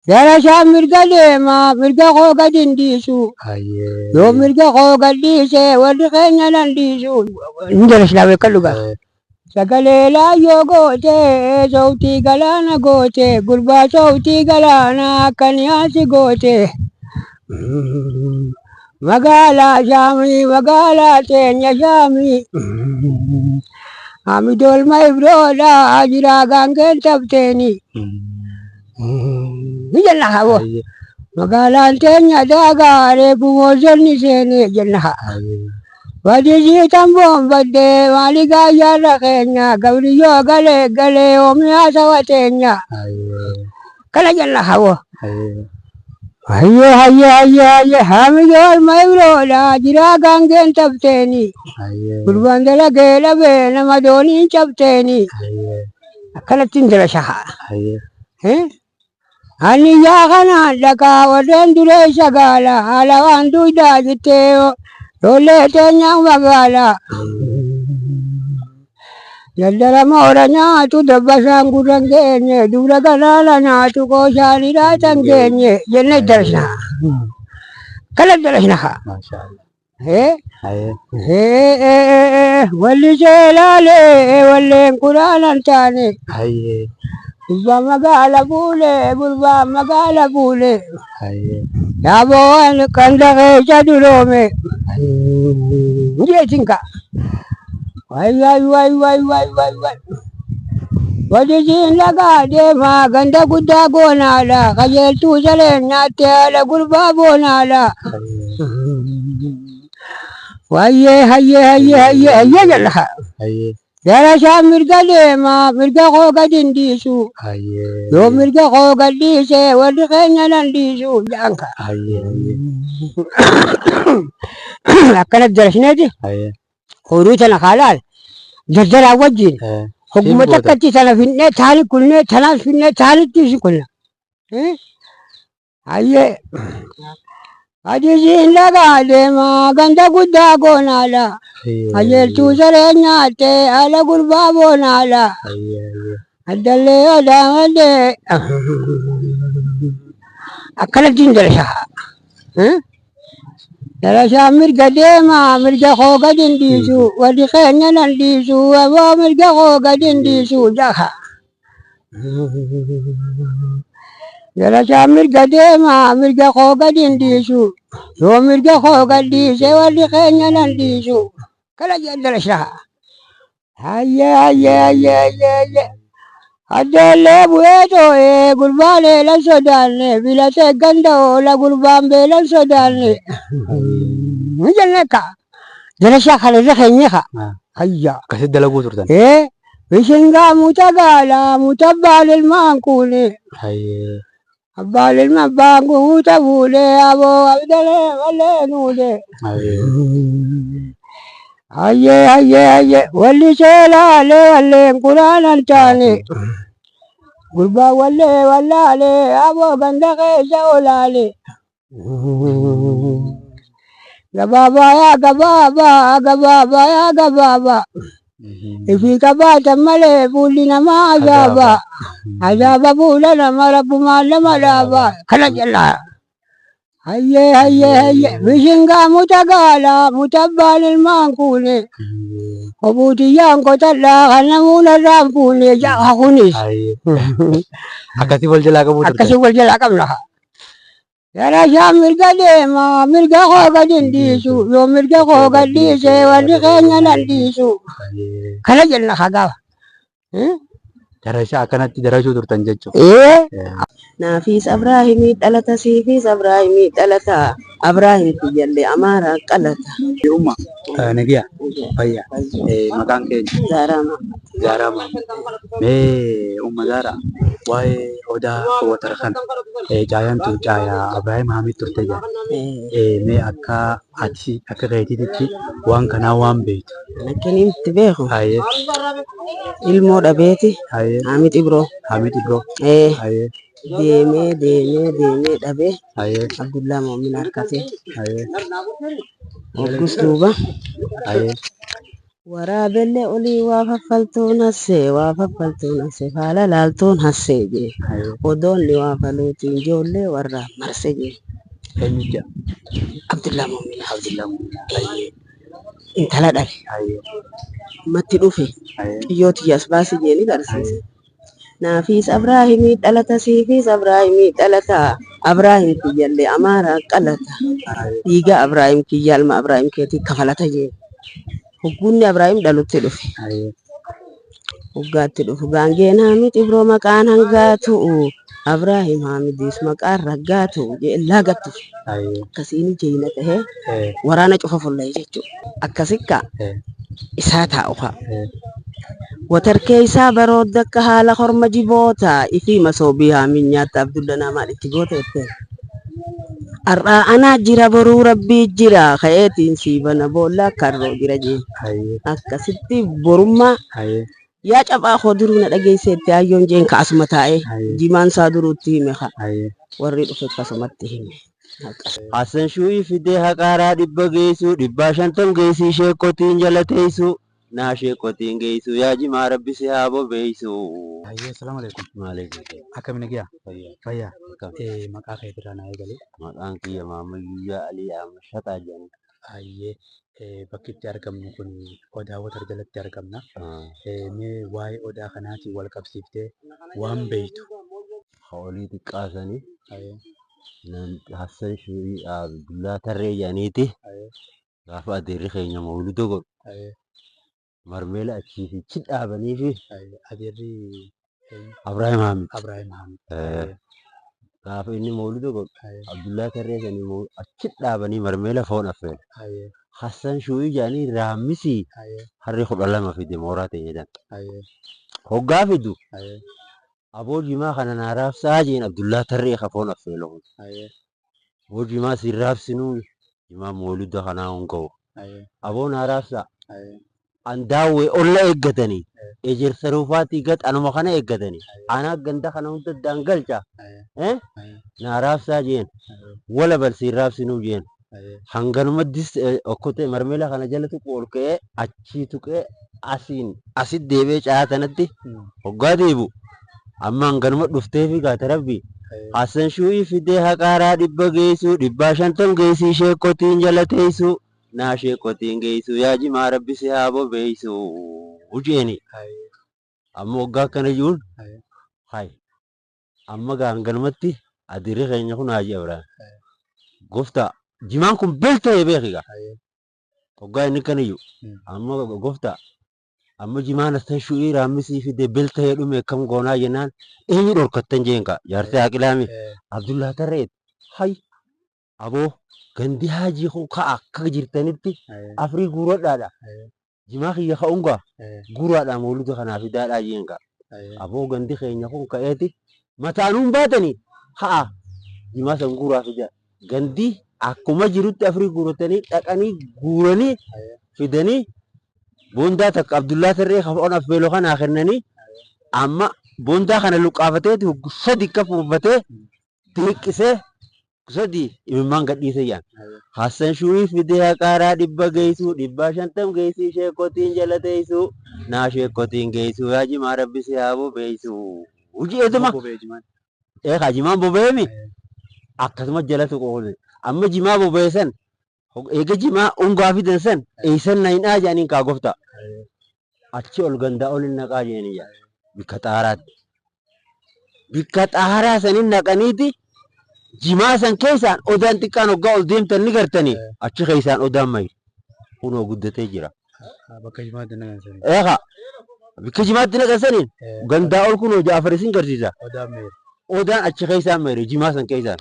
Yara sha mirga lema mirga ko gadin disu. Yo mirga ko gadise wadi kenya nan disu. Njala silawe kaluga. Sagale la yo gote sauti galana gote gurba sauti galana kanyasi gote. Magala shami magala tenya shami. Amidol mai broda ajira gangen tapteni. Njala hawo. Magala tenya daga re bumozoni sene jala. Wadi tambom bade waliga yara kenya gawri yo gale gale omya sawatenya. Kala jala hawo. Hayya hamidol mai broda ajira gangen tapteni. Kurbandala gela bena madoni tapteni. Kala tindala shaha. Ani ya kana daka waden dure shagala ala wandu da jiteo dole tenya magala yadara mora nya tu dabasa ngurangenye dura galala nya tu ko shani ra tangenye jenne darsna kala darsna ha wali jelale wali qur'an tane Burba magala bule. Ya boan kanda jadurome. Dia tingka. Wai. Wadi jin laga de ma ganda gudda gona la kajel tu jale nyate la gurba bona la. Hayye jalla. Yara sha mirga lema mirga ko gadin disu. Yo mirga ko gadise wadi kenya nan disu janka. Akana darasnati. Khuruj na halal. Jajara wajin. Hukumat kati sana finne thali kulne thana finne thali tisi kulna. Hayye. Adi jin laga lema ganda gudda gona la. Ajel tu jale nyate ala gurba bona la. Adalle adamade. Akala jindal shaha. Dala sha mirga dema mirga ko gadin disu wadi kenya nan disu wa mirga ko gadin disu jaha. Dala sha mirga dema mirga ko gadin disu yo mirga ko gadise wadi kenya nan disu. Kala jandala shaha. Hayya. Adele bueto gurbale la sodane bilate ganda la gurbambe la sodane. Mujalaka. Jala shaha le kenya. Hayya. Kasid dala guturtan. Wishinga mutagala mutabal mankune. Hayye. Abal mabangu utabule abo abdale wale nude. Hayye wali selale Qur'an tane gurba wale abo ganda ke jawlale gababa ifi kabata male bulina majaba ajaba bulana marabu malama kala jalla hayye wishinga mutagala mutabal mankune obuti yango tala kanamuna rampune jahakunis Akasi wal jala ka butur. akasi wal jala kam laha yara sha mirga dema mirga ko gadin disu yo mirga ko gadise wadi kenya nan disu kala jalla khagawa Darasha akanatti darashu turtan jechu. Nafis Abrahimi dhalata Siifis Abrahimi dhalata Abrahim Tijalle Amara qalata. Umma nagiya fayya maqaan keenya Zaarama mee umma Zaara waa'ee odaa watar kan jaayantu jaaya Abrahim Hamid turte jaa mee akka ati akka keetiitti waan kanaa waan beektu. Lakin inti beeku Haye ilmoo dhabeeti haye Hamid Ibro haye deemee dhabee haye Abdullah Moomin harkate haye Oggus duuba haye waraabellee olii waa faffaltuun hassee waa faffaltuun hassee faala laaltuun hassee jee odoonni waa faluutiin ijoollee warraa marse jee. Eenyuja? Abdullaa Muumina Abdullah intala dhale matti dhufe xiyyooti as baasi jeeni garsiise. Naafis Abraahimii dhalata siifis Abraahimii dhalata Abraahim kiyyallee amaaraa qalata dhiiga Abraahim kiyya ilma Abraahim keetii kafalata jee. Hoggunni Abraahim dhalutti dhufe. Hoggaatti dhufu gaangeen haamit ibroo maqaan hangaatu Abraahim haamidis maqaan raggaatu jee laagattu. Akkasiin jeena tahee waraana cufa fuullee jechuudha. Akkasikka isaa taa'ufa. Watarkee isaa baroodda akka haala horma jiboota ifii masoobii haamin nyaata Abdulla namaa itti goote jettee. Har'aa anaa jira boruu rabbii jira ka'eetiin siibana boolla karroo jira jee. Akkasitti borummaa yaa cabaa koo duruu na dhageesseetti hayyoon jeen kaasuma taa'ee jimaan isaa duruutti hime warri dhufe akkasumatti hime. Hassan Shu'ii fidee haqaaraa 100 geessu 50 geessii sheekotiin jala teessu naa sheekotiin geessu yaa jimaa rabbi si haa bobeessu. Assalamu alaikum. Maaleykum. Akkamiin nagaa? Fayyaa. Maqaa kee irraa naa eegalee. Maqaan kiyya Maamayyuu Alii Ahmad Shataa jedhama. Bakki itti argamnu kun odaa watar jalatti argamna. Mee waa'ee odaa kanaatiin wal qabsiiftee waan beektu. Olii xiqqaasanii Hassan Shu'ii Abdullaa Tarree jedhaniiti gaafa adeerri keenya mawluda godhu marmeela achiifichi dhaabanii fi Adeerri Abraahim Haamid Abraahim Haamid. gaafa inni mawluda godhu Abdullaa Tarree sanii achi dhaabanii marmeela foon affeela. Hassan Shu'ii jedhanii raammisii harri 12 fide mooraa ta'e jedhan. Hoggaa fidu aboo jimaa kana naa raabsaa jeen Abdullaa Tarree foon affeelu. Aboo jimaa si raabsinuu jimaa mawluda kanaa honga'u. Aboo naa raabsaa andaawwee olla eeggatanii ejersa ruufaatii gad anuma kana eeggatanii anaa ganda kana hunda daangalcha naa raabsaa jeen wala balsiin raabsinuu jeen. Hanganuma okkotee marmeela kana jala tuqu ol ka'ee achii tuqee asit deebee caatanatti hoggaa deebu amma hanganuma dhufteefi gaata rabbi Hassan Shu'ii fidee haqaaraa 100 geessu 50 geessii sheekotiin jala teessu naa sheekotiin geessu yaa jimaa rabbi si haa bobeessu ujeeni. Amma hoggaa akkana jiruun amma hanganumatti adeerri keenya kun Haaji Abrahaam gooftaa jimaan kun belta'ee beekiga. Hoggaa inni kana jiru amma gooftaa amma jimaan Hassan Shu'ii raammisii fidee belta'ee dhume akkam goonaa jennaan eenyu dhorkattan jeenka jaartee Aqilaami Abdullaa Tarreet aboo gandi haajii kun ka'a akka jirtanitti afrii guuradhaadha. Jimaa kiyya ka'uungaa guuraadhaa mawluda kanaaf fidaadhaa jeenka. Aboo gandi keenya kun ka'eeti mataanuun baatanii ha'a jimaa san guuraa fidaa gandi akkuma jirutti afrii guuratanii dhaqanii guuranii fidanii boondaa takka Abdullaa Tarree foon affeeloo kanaa kennanii amma boondaa kana luqqaafateeti sadi akka fuufatee xiqqisee sadi imimmaan gadhiisee jaan. Hassan Shu'ii fidee haqaaraa 100 geessu 50 geessii sheekotiin jala teessu naa sheekotiin geessu yaa jimaa rabbi si haa bobeessu. Ujeetuma jimaan bobeemi akkasuma jala tuqoole. Amma jimaa bobeessan eega jimaa ungaa fidan san eessan na hin dhaajaniin kaa gooftaa achi ol gandaa ol hin naqaa jeeni jaa bikka xaaraatti. Bikka xaaraa sanin naqaniiti jimaa san keessaan odaan xiqqaan hoggaa ol deemtan ni gartanii achi keessaan odaan mayi kunoo guddatee jira. Bakka jimaatti naqan sanii. Bikka jimaatti naqan saniin gandaa ol kunoo Ja'far isin garsiisa. Odaan achi keessaan mayre jimaa san keessaan.